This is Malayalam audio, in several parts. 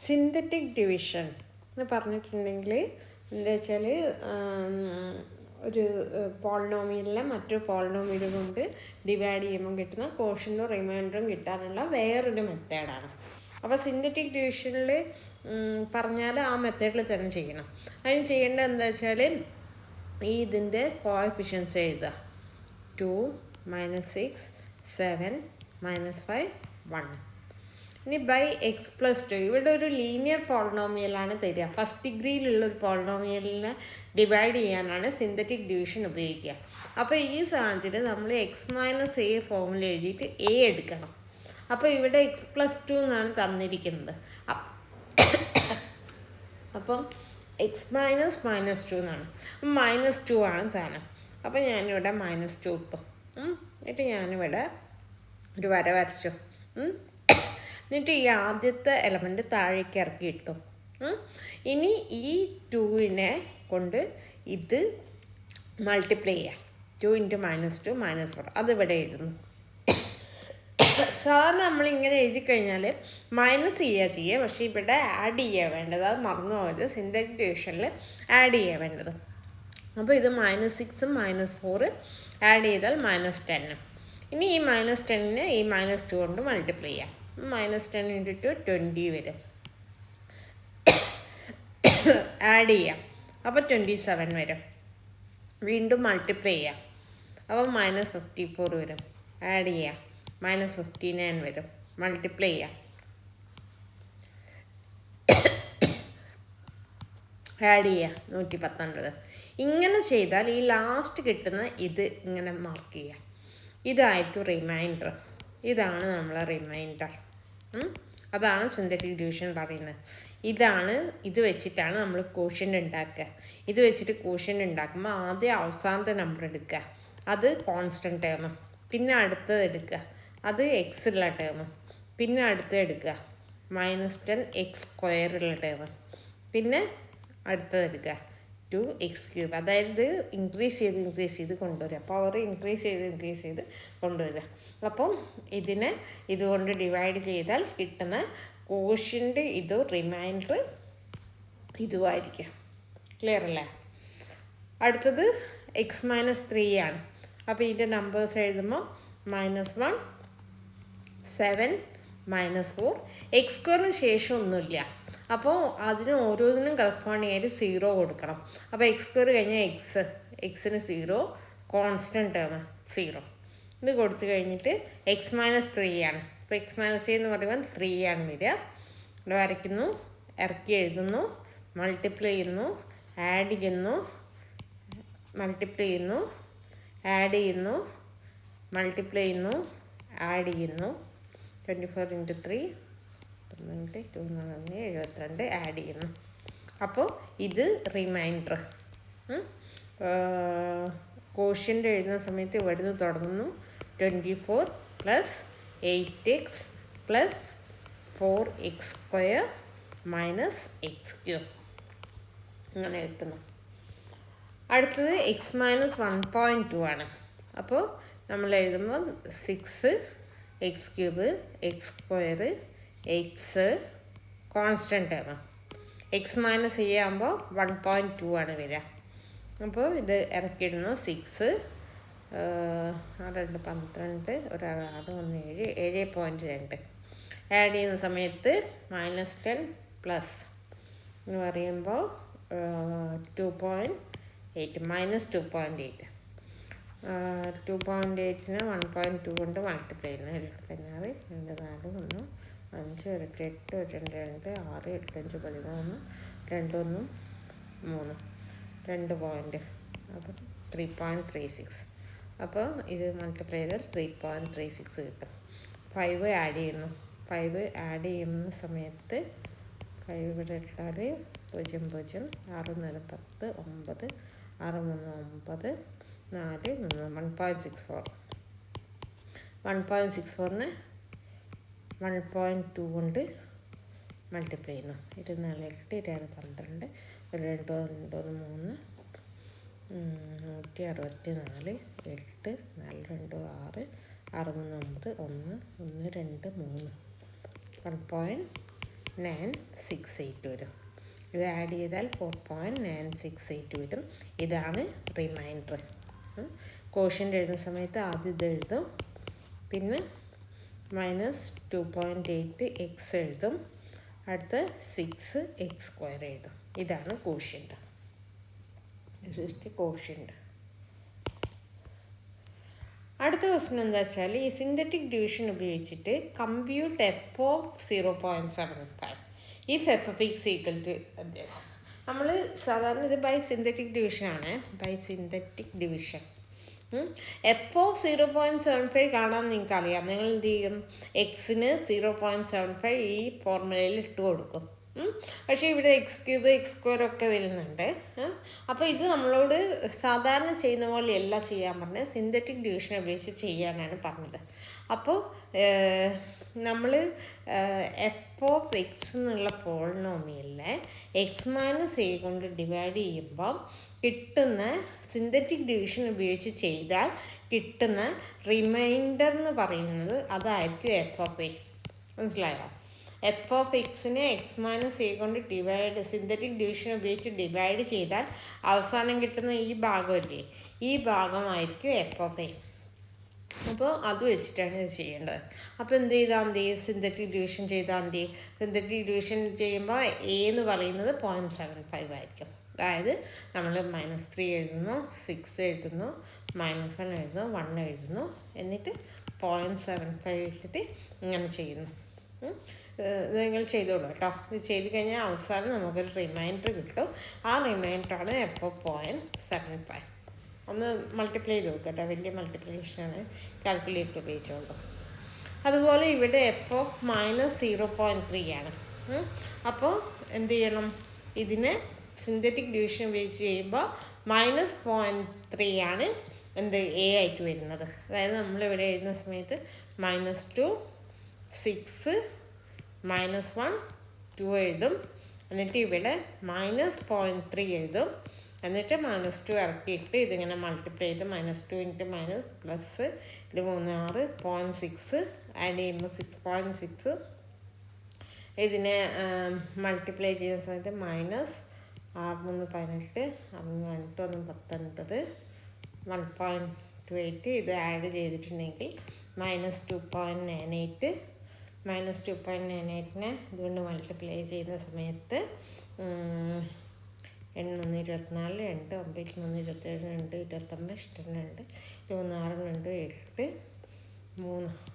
സിന്തറ്റിക് ഡിവിഷൻ എന്ന് പറഞ്ഞിട്ടുണ്ടെങ്കിൽ എന്താ വെച്ചാൽ ഒരു പോളിനോമിയലിനെ മറ്റൊരു പോളിനോമിയൽ കൊണ്ട് ഡിവൈഡ് ചെയ്യുമ്പോൾ കിട്ടുന്ന കോഷ്യൻ്റും റിമൈൻഡറും കിട്ടാനുള്ള വേറൊരു മെത്തേഡാണ്. അപ്പോൾ സിന്തറ്റിക് ഡിവിഷനിൽ പറഞ്ഞാൽ ആ മെത്തേഡിൽ തന്നെ ചെയ്യണം. അതിന് ചെയ്യേണ്ടത് എന്താ വെച്ചാൽ ഇതിൻ്റെ കോഎഫിഷ്യൻസ് എഴുതുക. 2 -6 7 -5 1. ഇനി ബൈ എക്സ് പ്ലസ് 2 ഇവിടെ ഒരു ലീനിയർ പോളിനോമിയലാണ് തരിക. ഫസ്റ്റ് ഡിഗ്രിയിലുള്ളൊരു പോളിനോമിയലിനെ ഡിവൈഡ് ചെയ്യാനാണ് സിന്തറ്റിക് ഡിവിഷൻ ഉപയോഗിക്കുക. അപ്പോൾ ഈ സാധനത്തിൽ നമ്മൾ x - a ഫോമിൽ എഴുതിയിട്ട് a എടുക്കണം. അപ്പോൾ ഇവിടെ x+2 എന്നാണ് തന്നിരിക്കുന്നത്. അപ്പം x - -2 എന്നാണ്. -2 ആണ് സാധനം. അപ്പോൾ ഞാനിവിടെ -2 ഇട്ടു. എന്നിട്ട് ഞാനിവിടെ ഒരു വര വരച്ചു. എന്നിട്ട് ഈ ആദ്യത്തെ എലമെൻറ്റ് താഴേക്ക് ഇറക്കി ഇട്ടു. ഇനി ഈ 2നെ കൊണ്ട് ഇത് മൾട്ടിപ്ലൈ ചെയ്യാം. 2 × -2 -4 അതിവിടെ എഴുതുന്നു. സാധാരണ നമ്മളിങ്ങനെ എഴുതി കഴിഞ്ഞാൽ മൈനസ് ചെയ്യുക, പക്ഷേ ഇവിടെ ആഡ് ചെയ്യുക വേണ്ടത്. അത് മറന്നു പോയത്. സിന്തറ്റിക് ഡിവിഷനിൽ ആഡ് ചെയ്യുക വേണ്ടത്. അപ്പോൾ ഇത് -6 -4 ആഡ് ചെയ്താൽ -10. ഇനി ഈ -10നെ ഈ -2 കൊണ്ട് മൾട്ടിപ്ലൈ ചെയ്യാം. -10 × 2 20 വരും. ആഡ് ചെയ്യാം. അപ്പോൾ 27 വരും. വീണ്ടും മൾട്ടിപ്ലൈ ചെയ്യാം. അപ്പോൾ -54 വരും. ആഡ് ചെയ്യാം. -59 വരും. മൾട്ടിപ്ലൈ ചെയ്യാം. ആഡ് ചെയ്യുക 119. ഇങ്ങനെ ചെയ്താൽ ഈ ലാസ്റ്റ് കിട്ടുന്ന ഇത് ഇങ്ങനെ മാർക്ക് ചെയ്യുക. ഇതായിട്ട് റിമൈൻഡർ. ഇതാണ് നമ്മളെ റിമൈൻഡർ. അതാണ് സിന്തറ്റിക് ഡിവിഷൻ പറയുന്നത്. ഇത് വെച്ചിട്ടാണ് നമ്മൾ കോഷ്യൻ്റ് ഉണ്ടാക്കുക. ഇത് വെച്ചിട്ട് കോഷ്യൻ്റ് ഉണ്ടാക്കുമ്പോൾ ആദ്യം അവസാനത്തെ നമ്പർ എടുക്കുക, അത് കോൺസ്റ്റൻറ്റ് ടേം. പിന്നെ അടുത്തത് എടുക്കുക, അത് എക്സ് ഉള്ള ടേം. പിന്നെ അടുത്തത് എടുക്കുക -10 x² ഉള്ള ടേം. പിന്നെ അടുത്തത് എടുക്കുക 2x³ അതായത് ഇൻക്രീസ് ചെയ്ത് കൊണ്ടുവരിക. പവർ ഇൻക്രീസ് ചെയ്ത് കൊണ്ടുവരിക. അപ്പം ഇതിനെ ഇതുകൊണ്ട് ഡിവൈഡ് ചെയ്താൽ കിട്ടുന്ന കോഷ്യൻ്റ് ഇതും റിമൈൻഡർ ഇതുമായിരിക്കും. ക്ലിയർ അല്ലേ? അടുത്തത് x-3 ആണ്. അപ്പോൾ ഇതിൻ്റെ നമ്പേഴ്സ് എഴുതുമ്പോൾ -1 7 -4 x² ശേഷം ഒന്നുമില്ല. അപ്പോൾ അതിന് ഓരോന്നിനും കറസ്പോണ്ടിങ് ആയിട്ട് 0 കൊടുക്കണം. അപ്പോൾ x² കഴിഞ്ഞാൽ എക്സിന് 0, കോൺസ്റ്റൻറ്റ് ടേം 0. ഇത് കൊടുത്തു കഴിഞ്ഞിട്ട് x-3 ആണ്. അപ്പോൾ x-3 എന്ന് പറയുമ്പോൾ 3 ആണ് വരിക. ഇവിടെ വരയ്ക്കുന്നു, ഇറക്കി എഴുതുന്നു, മൾട്ടിപ്ലൈ ചെയ്യുന്നു, ആഡ് ചെയ്യുന്നു, മൾട്ടിപ്ലൈ ചെയ്യുന്നു, ആഡ് ചെയ്യുന്നു, മൾട്ടിപ്ലൈ ചെയ്യുന്നു, ആഡ് ചെയ്യുന്നു. 24 × 3 72 ആഡ് ചെയ്യുന്നു. അപ്പോൾ ഇത് റിമൈൻഡർ. കോഷ്യൻ്റ് എഴുതുന്ന സമയത്ത് ഇവിടുന്ന് തുടങ്ങുന്നു. 24 + 8x + 4x² - x³ അങ്ങനെ കിട്ടുന്നു. അടുത്തത് x-1.2 ആണ്. അപ്പോൾ നമ്മൾ എഴുതുമ്പോൾ 6 x³ x² x constant term. x - a ആകുമ്പോൾ 1.2 ആണ് വരിക. അപ്പോൾ ഇത് ഇറക്കിയിടുന്നു. 6 2 12 1 7 7.2 ആഡ് ചെയ്യുന്ന സമയത്ത് -10 പ്ലസ് എന്ന് പറയുമ്പോൾ 2.8 -2.8 2.8നെ 1.2 കൊണ്ട് മൾട്ടിപ്ലൈ ചെയ്യുന്നു. 16 2 4 1 5 1 8 1 2 6 8 5 13 2 1 3 2 പോയിൻ്റ്. അപ്പം 3.36. അപ്പോൾ ഇത് മൾട്ടിപ്ലൈ ചെയ്താൽ 3.36 കിട്ടും. 5 ആഡ് ചെയ്യുന്നു. 5 ആഡ് ചെയ്യുന്ന സമയത്ത് 5 ഇവിടെ ഇട്ടാൽ 0 0 6 4 10 9 6 3 9 4 3 1.64. 1.64നെ 1.2 കൊണ്ട് മൾട്ടിപ്ലൈ ചെയ്യുന്നു. 24 8 12 2 2 3 164 8 4 2 6 6 3 9 1 1 2 3 1.9 4.968 വരും. ഇത് ആഡ് ചെയ്താൽ 4.968 വരും. ഇതാണ് റിമൈൻഡർ. കോഷ്യൻ്റ് എഴുതുന്ന സമയത്ത് ആദ്യം ഇത് എഴുതും, പിന്നെ -2.8 എക്സ് എഴുതും, അടുത്ത് 6 എക്സ് സ്ക്വയർ എഴുതും. ഇതാണ് quotient. This is the quotient. അടുത്ത ക്വസ്റ്റ്യൻ എന്താ വെച്ചാൽ, ഈ സിന്തറ്റിക് ഡിവിഷൻ ഉപയോഗിച്ചിട്ട് compute F of 0.75 if F of X equal to this. നമ്മൾ സാധാരണ ഇത് ബൈ സിന്തറ്റിക് ഡിവിഷനാണ്, by synthetic division. F of 0.75 കാണാൻ നിങ്ങൾക്ക് അറിയാം. നിങ്ങൾ എന്ത് ചെയ്യും, എക്സിന് 0.75 ഈ ഫോർമുലയിൽ ഇട്ട് കൊടുക്കും. പക്ഷേ ഇവിടെ x³ x² ഒക്കെ വരുന്നുണ്ട്. അപ്പോൾ ഇത് നമ്മളോട് സാധാരണ ചെയ്യുന്ന പോലെയല്ല ചെയ്യാൻ പറഞ്ഞത്, സിന്തറ്റിക് ഡിവിഷൻ ഉപയോഗിച്ച് ചെയ്യാനാണ് പറഞ്ഞത്. അപ്പോൾ നമ്മൾ എഫ് ഓഫ് എക്സ് എന്നുള്ള പോളിനോമിയലിനെ x-a കൊണ്ട് ഡിവൈഡ് ചെയ്യുമ്പോൾ കിട്ടുന്ന സിന്തറ്റിക് ഡിവിഷൻ ഉപയോഗിച്ച് ചെയ്താൽ കിട്ടുന്ന റിമൈൻഡർ എന്ന് പറയുന്നത് അതായിരിക്കും എഫ് ഓഫ് എ. മനസ്സിലായോ? എഫ് ഓഫ് എക്സിനെ x-a കൊണ്ട് ഡിവൈഡ്, സിന്തറ്റിക് ഡിവിഷൻ ഉപയോഗിച്ച് ഡിവൈഡ് ചെയ്താൽ അവസാനം കിട്ടുന്ന ഈ ഭാഗമല്ലേ, ഈ ഭാഗമായിരിക്കും എഫ് ഓഫ് എ. അപ്പോൾ അത് വെച്ചിട്ടാണ് ഇത് ചെയ്യേണ്ടത്. അപ്പോൾ എന്ത് ചെയ്താൽ മതി, സിന്തറ്റിക് ഡിവിഷൻ ചെയ്താൽ മതി. സിന്തറ്റിക് ഡിവിഷൻ ചെയ്യുമ്പോൾ എ എന്ന് പറയുന്നത് 0.75 ആയിരിക്കും. അതായത് നമ്മൾ -3 എഴുതുന്നു, 6 എഴുതുന്നു, -1 എഴുതുന്നു, 1 എഴുതുന്നു, എന്നിട്ട് 0.75 ഇട്ടിട്ട് ഇങ്ങനെ ചെയ്യുന്നു. നിങ്ങൾ ചെയ്തോളൂ കേട്ടോ. ഇത് ചെയ്ത് കഴിഞ്ഞാൽ അവസാനം നമുക്കൊരു റിമൈൻഡർ കിട്ടും. ആ റിമൈൻഡറാണ് എഫ് ഓഫ് 0.75. ഒന്ന് മൾട്ടിപ്ലൈ ചെയ്ത് നോക്കട്ടെ, വലിയ മൾട്ടിപ്ലിക്കേഷനാണ്, കാൽക്കുലേറ്റർ ഉപയോഗിച്ചുകൊണ്ട്. അതുപോലെ ഇവിടെ എഫ് ഓഫ് -0.3 ആണ്. അപ്പോൾ എന്ത് ചെയ്യണം, ഇതിനെ സിന്തറ്റിക് ഡിവിഷൻ ഉപയോഗിച്ച് ചെയ്യുമ്പോൾ -0.3 ആണ് എന്ത് എ ആയിട്ട് വരുന്നത്. അതായത് നമ്മളിവിടെ എഴുതുന്ന സമയത്ത് -2 6 -1 2 എഴുതും, എന്നിട്ട് ഇവിടെ -0.3 എഴുതും, എന്നിട്ട് -2 ഇറക്കിയിട്ട് ഇതിങ്ങനെ മൾട്ടിപ്ലൈ ചെയ്ത് -2 × പ്ലസ് ഇത് 3 6 0.6 ആഡ് ചെയ്യുമ്പോൾ 6.6 ഇതിനെ മൾട്ടിപ്ലൈ ചെയ്യുന്ന സമയത്ത് -6 3 18 6 19 1.28 ഇത് ആഡ് ചെയ്തിട്ടുണ്ടെങ്കിൽ -2.98 -2.98നെ ഇതുകൊണ്ട് മൾട്ടിപ്ലൈ ചെയ്യുന്ന സമയത്ത് 8 3 24 2 9 3 27 2 29 2 6 8 3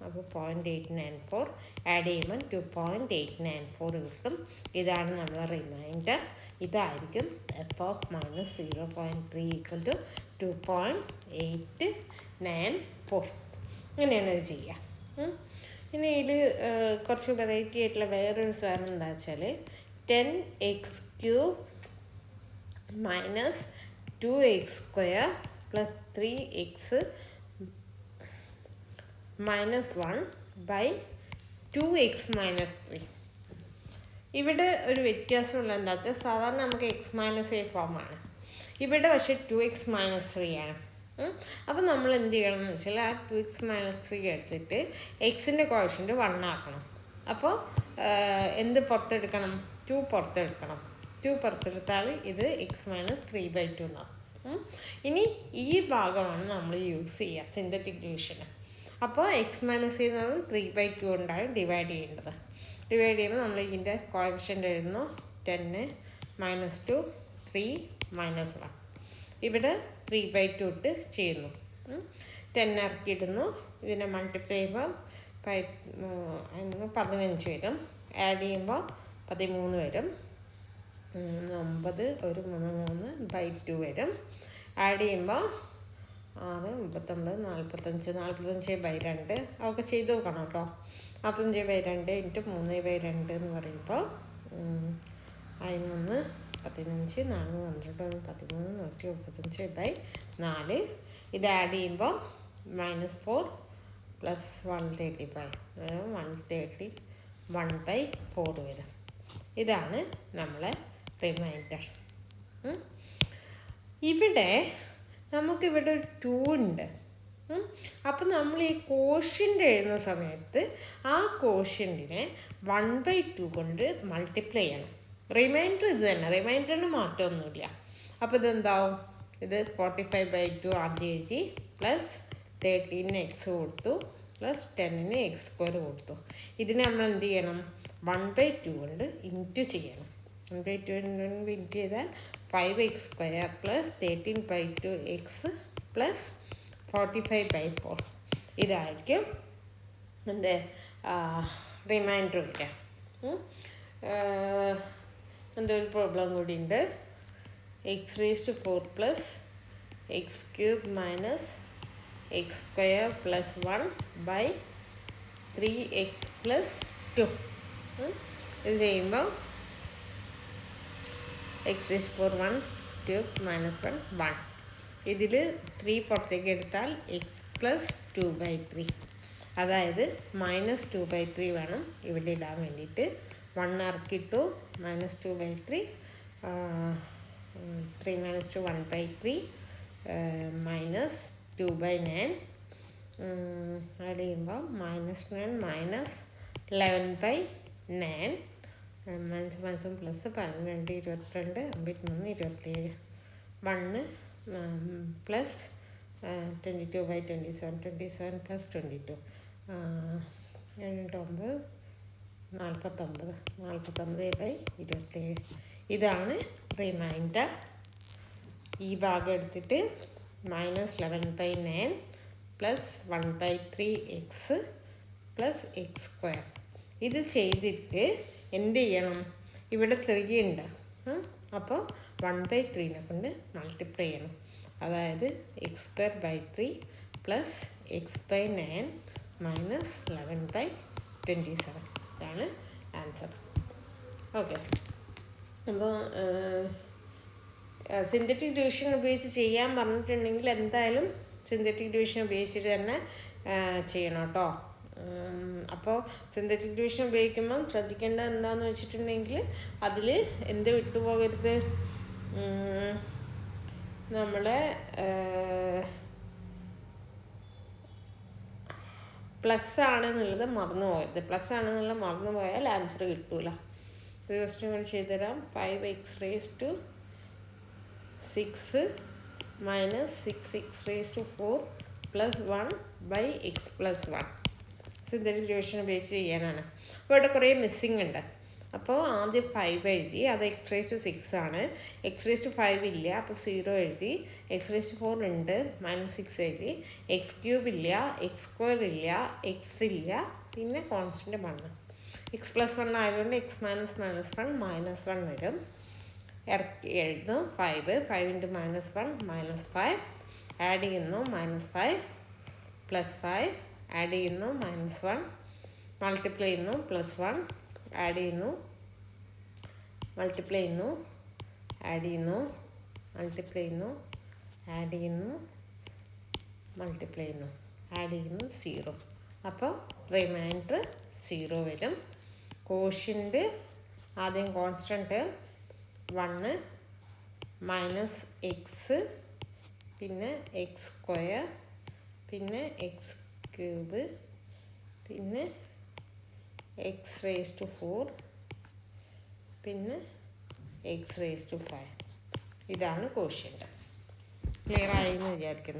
അപ്പോൾ 0.894 ആഡ് ചെയ്യുമ്പോൾ 2.894 കിട്ടും. ഇതാണ് നമ്മുടെ റിമൈൻഡർ. ഇതായിരിക്കും എഫ് ഓഫ് -0.3 = 2.894. ഇങ്ങനെയാണ് ഇത് ചെയ്യുക. ഇനി ഇതിൽ കുറച്ച് വെറൈറ്റി ആയിട്ടുള്ള വേറൊരു സാധനം എന്താ വെച്ചാൽ 10x³ - 2x² + 3x - 1 / 2x - 3. ഇവിടെ ഒരു വ്യത്യാസമുള്ള എന്താ വെച്ചാൽ സാധാരണ നമുക്ക് x-a ഫോമാണ്, ഇവിടെ പക്ഷേ 2x - 3 ആണ്. അപ്പോൾ നമ്മൾ എന്ത് ചെയ്യണം എന്ന് വെച്ചാൽ ആ 2x - 3 എടുത്തിട്ട് എക്സിൻ്റെ കോഷ്യൻ്റ് 1 ആക്കണം. അപ്പോൾ എന്ത് പുറത്തെടുക്കണം, 2 പുറത്തെടുക്കണം. 2 പുറത്തെടുത്താൽ ഇത് x - 3/2 എന്നാവും. ഇനി ഈ ഭാഗമാണ് നമ്മൾ യൂസ് ചെയ്യുക സിന്തറ്റിക് ഡിവിഷന്. അപ്പോൾ x - a എന്ന് പറയുന്നത് 3/2 കൊണ്ടാണ് ഡിവൈഡ് ചെയ്യേണ്ടത്. ഡിവൈഡ് ചെയ്യുമ്പോൾ നമ്മൾ ഇതിൻ്റെ കോഷ്യൻ്റ് എഴുതുന്നു 10 -2 3 -1. ഇവിടെ 3/2 ഇട്ട് ചെയ്യുന്നു. 10 ഇറക്കിയിടുന്നു, ഇതിനെ മൾട്ടിപ്ലൈ ചെയ്യുമ്പോൾ 15 വരും, ആഡ് ചെയ്യുമ്പോൾ 13 വരും, 9 1 3/2 വരും, ആഡ് ചെയ്യുമ്പോൾ 6 39 45 45/2 അതൊക്കെ ചെയ്ത് നോക്കണം കേട്ടോ. 45/2 × 3/2 എന്ന് പറയുമ്പോൾ 13 15 4 12 13 135/4. ഇത് ആഡ് ചെയ്യുമ്പോൾ -4 + 135 131/4 വരും. ഇതാണ് നമ്മളെ റിമൈൻഡർ. ഇവിടെ നമുക്കിവിടെ ഒരു 2 ഉണ്ട്. അപ്പം നമ്മൾ ഈ കോഷ്യൻ്റ് എഴുതുന്ന സമയത്ത് ആ കോഷ്യൻറ്റിനെ 1/2 കൊണ്ട് മൾട്ടിപ്ലൈ ചെയ്യണം. റിമൈൻഡർ ഇത് തന്നെ, റിമൈൻഡറിന് മാറ്റമൊന്നുമില്ല. അപ്പോൾ ഇതെന്താവും? ഇത് 45/2 ആദ്യം എഴുതി, പ്ലസ് 13 എക്സ് കൊടുത്തു, പ്ലസ് 10 എക്സ് സ്ക്വയർ കൊടുത്തു. ഇതിനെ നമ്മൾ എന്ത് ചെയ്യണം? 1/2 കൊണ്ട് ഇൻറ്റു ചെയ്യണം. 1/2 കൊണ്ട് ഇൻറ്റു ചെയ്താൽ 5x² പ്ലസ് 13/2 എക്സ് പ്ലസ് 45/4 ഇതായിരിക്കും എന്ത് റിമൈൻഡർ വരിക. എന്തൊരു പ്രോബ്ലം കൂടി ഉണ്ട്. x⁴ plus x³ minus x² plus 1/3x plus 2. ഇത് ചെയ്യുമ്പോൾ x⁴ 1³ മൈനസ് 1 ഇതിൽ 3 പുറത്തേക്ക് എടുത്താൽ എക്സ് പ്ലസ് 2/3, അതായത് -2/3 വേണം ഇവിടെ ഇടാൻ വേണ്ടിയിട്ട്. 1 ഇറക്കിയിട്ടു, -2/3, 3 - 2 1/3, -2/9 ആഡ് ചെയ്യുമ്പോൾ -9 -11/9, -1 പ്ലസ് 12 22 53 27 1 പ്ലസ് 22/27 27 പ്ലസ് 22 9 49/27. ഇതാണ് റിമൈൻഡർ. ഈ ഭാഗം എടുത്തിട്ട് -11/9 പ്ലസ് 1/3x പ്ലസ് x². ഇത് ചെയ്തിട്ട് എന്ത് ചെയ്യണം? ഇവിടെ 3 ഉണ്ട്, അപ്പോൾ 1/3 കൊണ്ട് മൾട്ടിപ്ലൈ ചെയ്യണം. അതായത് x²/3 പ്ലസ് x/9 മൈനസ് 11/27 ഇതാണ് ആൻസർ. ഓക്കെ, അപ്പോൾ സിന്തറ്റിക് ഡിവിഷൻ ഉപയോഗിച്ച് ചെയ്യാൻ പറഞ്ഞിട്ടുണ്ടെങ്കിൽ എന്തായാലും സിന്തറ്റിക് ഡിവിഷൻ ഉപയോഗിച്ചിട്ട് തന്നെ ചെയ്യണം കേട്ടോ. അപ്പോൾ സിന്തറ്റിക് ഡിവിഷൻ ഉപയോഗിക്കുമ്പം ശ്രദ്ധിക്കേണ്ടത് എന്താണെന്ന് വെച്ചിട്ടുണ്ടെങ്കിൽ അതിൽ എന്ത് വിട്ടുപോകരുത്, നമ്മളെ പ്ലസ് ആണെന്നുള്ളത് മറന്നു പോകരുത്. പ്ലസ് ആണെന്നുള്ളത് മറന്നു പോയാൽ ആൻസർ കിട്ടൂല. ഒരു ക്വസ്റ്റ്യൻ കൂടി ചെയ്തുതരാം. 5x⁻6 minus 6x⁴ plus 1/x+1 synthetic division base ചെയ്യാനാണ്. അപ്പോൾ ഇവിടെ കുറേ മിസ്സിങ് ഉണ്ട്. അപ്പോൾ ആദ്യം 5 എഴുതി, അത് x⁻6 ആണ്. x⁻5 ഇല്ല, അപ്പോൾ 0 എഴുതി. x⁻4 ഉണ്ട്, -6 എഴുതി. x³ ഇല്ല, x² ഇല്ല, x ഇല്ല, പിന്നെ കോൺസ്റ്റൻ്റ് 1. x+1 ആയതുകൊണ്ട് x - -1 -1 വരും. ഇറക്കി എഴുതുന്നു. 5 × -1 -5, ആഡ് ചെയ്യുന്നു -5 പ്ലസ് 5, ആഡ് ചെയ്യുന്നു -1, മൾട്ടിപ്ലൈ ചെയ്യുന്നു +1, ആഡ് ചെയ്യുന്നു, മൾട്ടിപ്ലൈ ചെയ്യുന്നു, ആഡ് ചെയ്യുന്നു, മൾട്ടിപ്ലൈ ചെയ്യുന്നു, ആഡ് ചെയ്യുന്നു, മൾട്ടിപ്ലൈ ചെയ്യുന്നു, ആഡ് ചെയ്യുന്നു 0. അപ്പോൾ റിമൈൻഡർ 0 വരും. കോഷ്യൻ്റ് ആദ്യം കോൺസ്റ്റൻറ്റ് 1 -x, പിന്നെ x², പിന്നെ x³, പിന്നെ x⁴, പിന്നെ x⁵. ഇതാണ് കോഷ്യൻ്റ്. ക്ലിയർ ആയി എന്ന് വിചാരിക്കുന്നു.